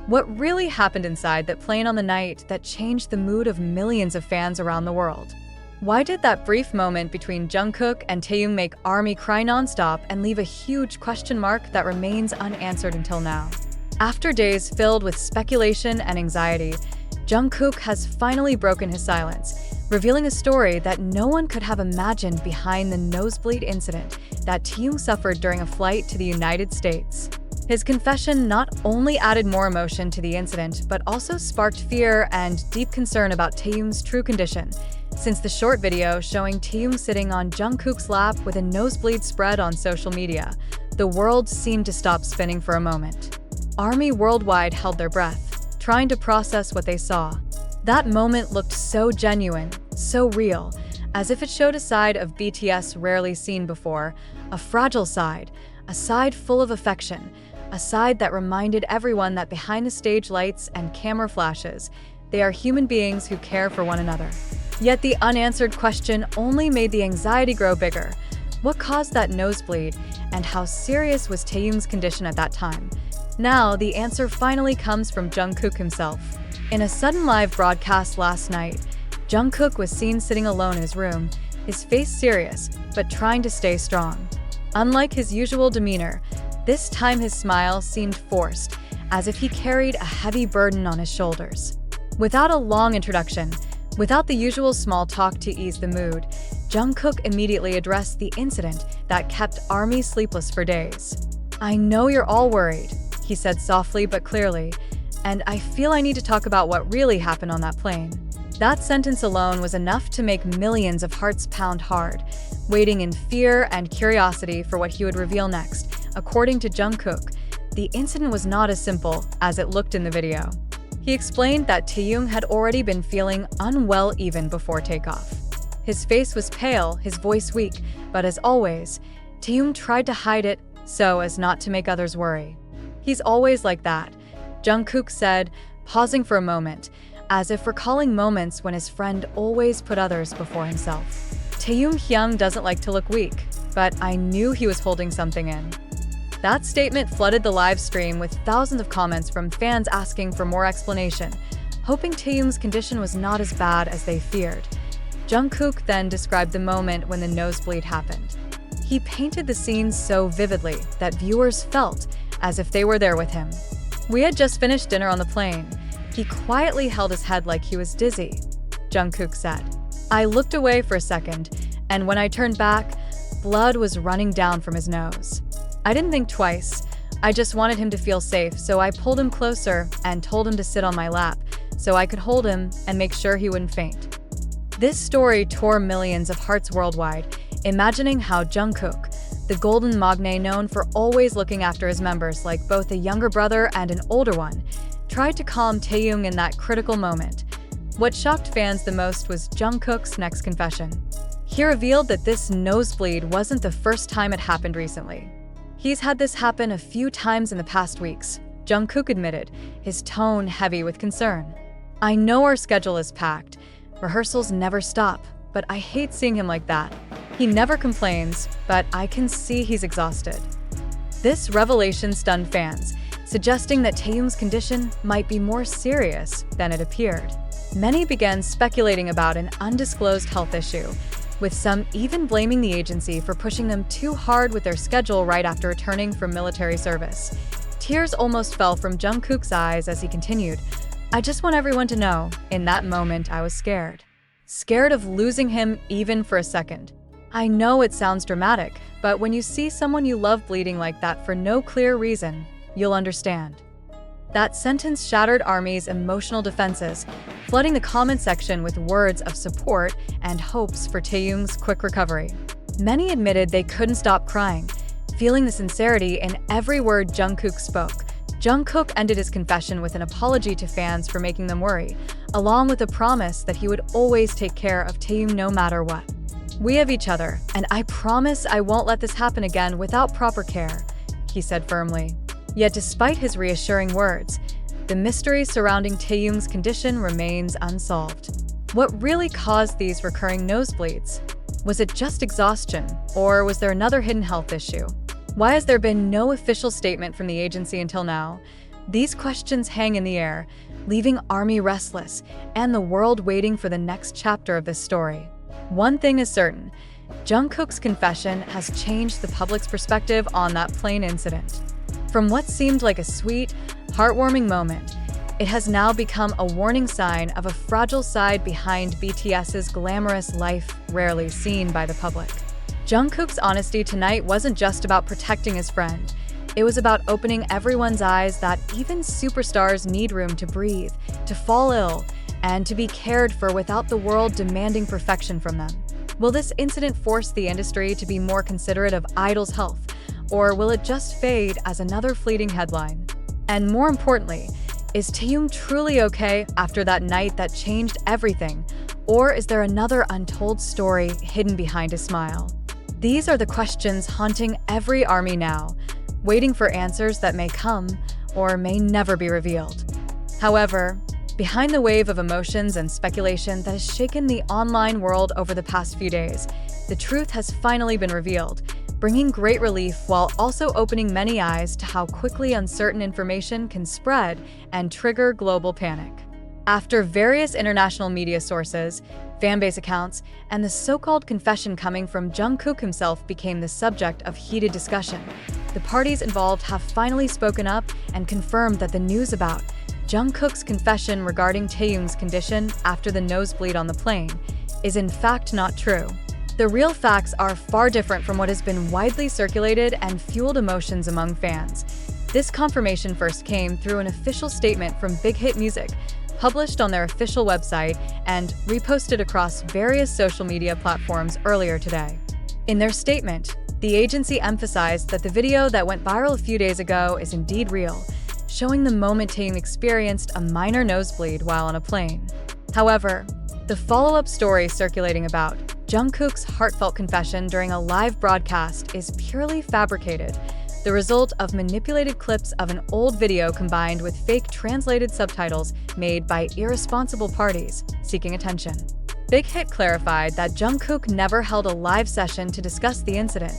What really happened inside that plane on the night that changed the mood of millions of fans around the world? Why did that brief moment between Jungkook and Taehyung make ARMY cry nonstop and leave a huge question mark that remains unanswered until now? After days filled with speculation and anxiety, Jungkook has finally broken his silence, revealing a story that no one could have imagined behind the nosebleed incident that Taehyung suffered during a flight to the United States. His confession not only added more emotion to the incident, but also sparked fear and deep concern about Taehyung's true condition, since the short video showing Taehyung sitting on Jungkook's lap with a nosebleed spread on social media, the world seemed to stop spinning for a moment. ARMY worldwide held their breath, trying to process what they saw. That moment looked so genuine, so real, as if it showed a side of BTS rarely seen before, a fragile side, a side full of affection, a side that reminded everyone that behind the stage lights and camera flashes, they are human beings who care for one another. Yet the unanswered question only made the anxiety grow bigger. What caused that nosebleed, and how serious was Taehyung's condition at that time? Now, the answer finally comes from Jungkook himself. In a sudden live broadcast last night, Jungkook was seen sitting alone in his room, his face serious, but trying to stay strong. Unlike his usual demeanor, this time his smile seemed forced, as if he carried a heavy burden on his shoulders. Without a long introduction, without the usual small talk to ease the mood, Jungkook immediately addressed the incident that kept ARMY sleepless for days. "I know you're all worried," he said softly but clearly, "and I feel I need to talk about what really happened on that plane." That sentence alone was enough to make millions of hearts pound hard, waiting in fear and curiosity for what he would reveal next. According to Jungkook, the incident was not as simple as it looked in the video. He explained that Taehyung had already been feeling unwell even before takeoff. His face was pale, his voice weak, but as always, Taehyung tried to hide it so as not to make others worry. "He's always like that," Jungkook said, pausing for a moment, as if recalling moments when his friend always put others before himself. "Taehyung doesn't like to look weak, but I knew he was holding something in." That statement flooded the live stream with thousands of comments from fans asking for more explanation, hoping Taehyung's condition was not as bad as they feared. Jungkook then described the moment when the nosebleed happened. He painted the scene so vividly that viewers felt as if they were there with him. "We had just finished dinner on the plane. He quietly held his head like he was dizzy," Jungkook said. "I looked away for a second, and when I turned back, blood was running down from his nose. I didn't think twice. I just wanted him to feel safe, so I pulled him closer and told him to sit on my lap so I could hold him and make sure he wouldn't faint." This story tore millions of hearts worldwide, imagining how Jungkook, the golden magne known for always looking after his members like both a younger brother and an older one, tried to calm Taehyung in that critical moment. What shocked fans the most was Jungkook's next confession. He revealed that this nosebleed wasn't the first time it happened recently. "He's had this happen a few times in the past weeks," Jungkook admitted, his tone heavy with concern. "I know our schedule is packed. Rehearsals never stop, but I hate seeing him like that. He never complains, but I can see he's exhausted." This revelation stunned fans, suggesting that Taehyung's condition might be more serious than it appeared. Many began speculating about an undisclosed health issue, with some even blaming the agency for pushing them too hard with their schedule right after returning from military service. Tears almost fell from Jungkook's eyes as he continued, "I just want everyone to know, in that moment I was scared. Scared of losing him even for a second. I know it sounds dramatic, but when you see someone you love bleeding like that for no clear reason, you'll understand." That sentence shattered ARMY's emotional defenses, flooding the comment section with words of support and hopes for Taehyung's quick recovery. Many admitted they couldn't stop crying, feeling the sincerity in every word Jungkook spoke. Jungkook ended his confession with an apology to fans for making them worry, along with a promise that he would always take care of Taehyung no matter what. "We have each other, and I promise I won't let this happen again without proper care," he said firmly. Yet despite his reassuring words, the mystery surrounding Taehyung's condition remains unsolved. What really caused these recurring nosebleeds? Was it just exhaustion, or was there another hidden health issue? Why has there been no official statement from the agency until now? These questions hang in the air, leaving ARMY restless and the world waiting for the next chapter of this story. One thing is certain, Jungkook's confession has changed the public's perspective on that plane incident. From what seemed like a sweet, heartwarming moment, it has now become a warning sign of a fragile side behind BTS's glamorous life rarely seen by the public. Jungkook's honesty tonight wasn't just about protecting his friend. It was about opening everyone's eyes that even superstars need room to breathe, to fall ill, and to be cared for without the world demanding perfection from them. Will this incident force the industry to be more considerate of idols' health, or will it just fade as another fleeting headline? And more importantly, is Taehyung truly okay after that night that changed everything, or is there another untold story hidden behind his smile? These are the questions haunting every ARMY now, waiting for answers that may come or may never be revealed. However, behind the wave of emotions and speculation that has shaken the online world over the past few days, the truth has finally been revealed, bringing great relief while also opening many eyes to how quickly uncertain information can spread and trigger global panic. After various international media sources, fanbase accounts, and the so-called confession coming from Jungkook himself became the subject of heated discussion, the parties involved have finally spoken up and confirmed that the news about Jungkook's confession regarding Taehyung's condition after the nosebleed on the plane is in fact not true. The real facts are far different from what has been widely circulated and fueled emotions among fans. This confirmation first came through an official statement from Big Hit Music, published on their official website and reposted across various social media platforms earlier today. In their statement, the agency emphasized that the video that went viral a few days ago is indeed real, showing the moment Taehyung experienced a minor nosebleed while on a plane. However, the follow-up story circulating about Jungkook's heartfelt confession during a live broadcast is purely fabricated, the result of manipulated clips of an old video combined with fake translated subtitles made by irresponsible parties seeking attention. Big Hit clarified that Jungkook never held a live session to discuss the incident,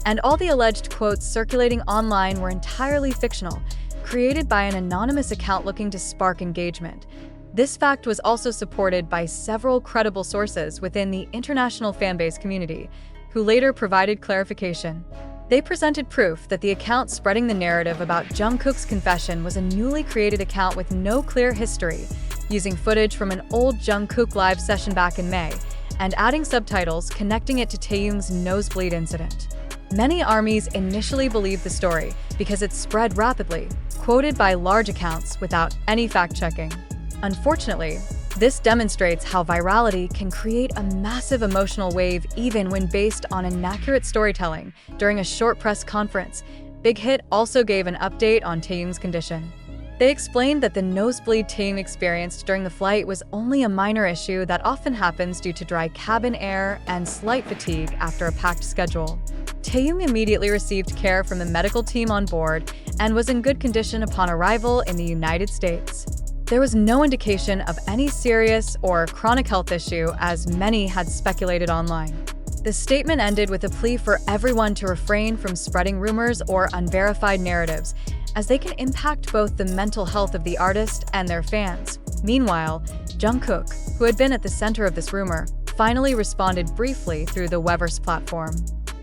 and all the alleged quotes circulating online were entirely fictional, created by an anonymous account looking to spark engagement. This fact was also supported by several credible sources within the international fanbase community, who later provided clarification. They presented proof that the account spreading the narrative about Jungkook's confession was a newly created account with no clear history, using footage from an old Jungkook live session back in May, and adding subtitles connecting it to Taehyung's nosebleed incident. Many ARMYs initially believed the story because it spread rapidly, quoted by large accounts without any fact-checking. Unfortunately, this demonstrates how virality can create a massive emotional wave even when based on inaccurate storytelling. During a short press conference, Big Hit also gave an update on Taehyung's condition. They explained that the nosebleed Taehyung experienced during the flight was only a minor issue that often happens due to dry cabin air and slight fatigue after a packed schedule. Taehyung immediately received care from the medical team on board and was in good condition upon arrival in the United States. There was no indication of any serious or chronic health issue, as many had speculated online. The statement ended with a plea for everyone to refrain from spreading rumors or unverified narratives, as they can impact both the mental health of the artist and their fans. Meanwhile, Jungkook, who had been at the center of this rumor, finally responded briefly through the weverse platform.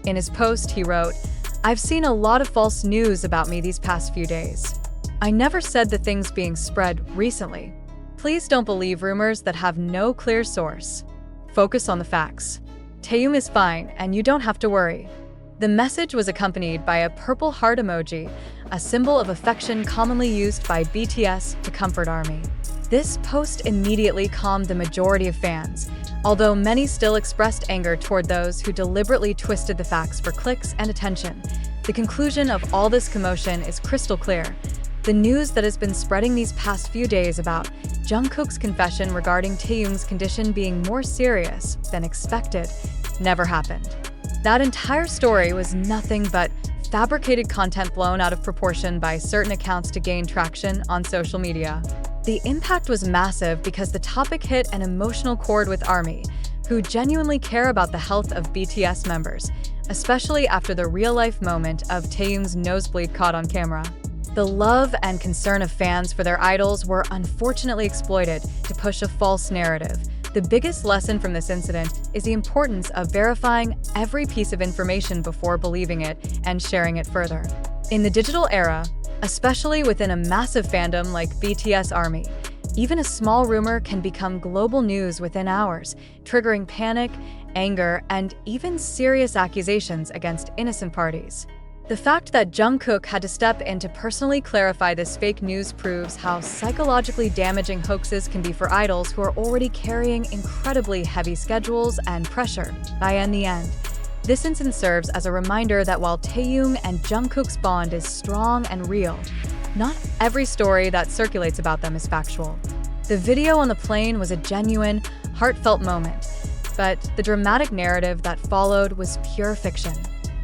In his post, he wrote, "I've seen a lot of false news about me these past few days. I never said the things being spread recently. Please don't believe rumors that have no clear source. Focus on the facts. Taehyung is fine, and you don't have to worry." The message was accompanied by a purple heart emoji, a symbol of affection commonly used by BTS to comfort ARMY. This post immediately calmed the majority of fans, although many still expressed anger toward those who deliberately twisted the facts for clicks and attention. The conclusion of all this commotion is crystal clear. The news that has been spreading these past few days about Jungkook's confession regarding Taehyung's condition being more serious than expected never happened. That entire story was nothing but fabricated content blown out of proportion by certain accounts to gain traction on social media. The impact was massive because the topic hit an emotional chord with ARMY, who genuinely care about the health of BTS members, especially after the real-life moment of Taehyung's nosebleed caught on camera. The love and concern of fans for their idols were unfortunately exploited to push a false narrative. The biggest lesson from this incident is the importance of verifying every piece of information before believing it and sharing it further. In the digital era, especially within a massive fandom like BTS ARMY, even a small rumor can become global news within hours, triggering panic, anger, and even serious accusations against innocent parties. The fact that Jungkook had to step in to personally clarify this fake news proves how psychologically damaging hoaxes can be for idols who are already carrying incredibly heavy schedules and pressure. In the end, this incident serves as a reminder that while Taehyung and Jungkook's bond is strong and real, not every story that circulates about them is factual. The video on the plane was a genuine, heartfelt moment, but the dramatic narrative that followed was pure fiction.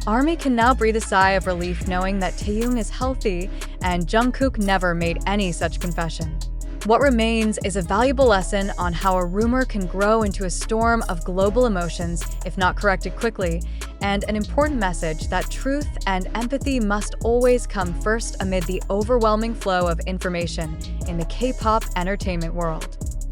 ARMY can now breathe a sigh of relief knowing that Taehyung is healthy and Jungkook never made any such confession. What remains is a valuable lesson on how a rumor can grow into a storm of global emotions if not corrected quickly, and an important message that truth and empathy must always come first amid the overwhelming flow of information in the K-pop entertainment world.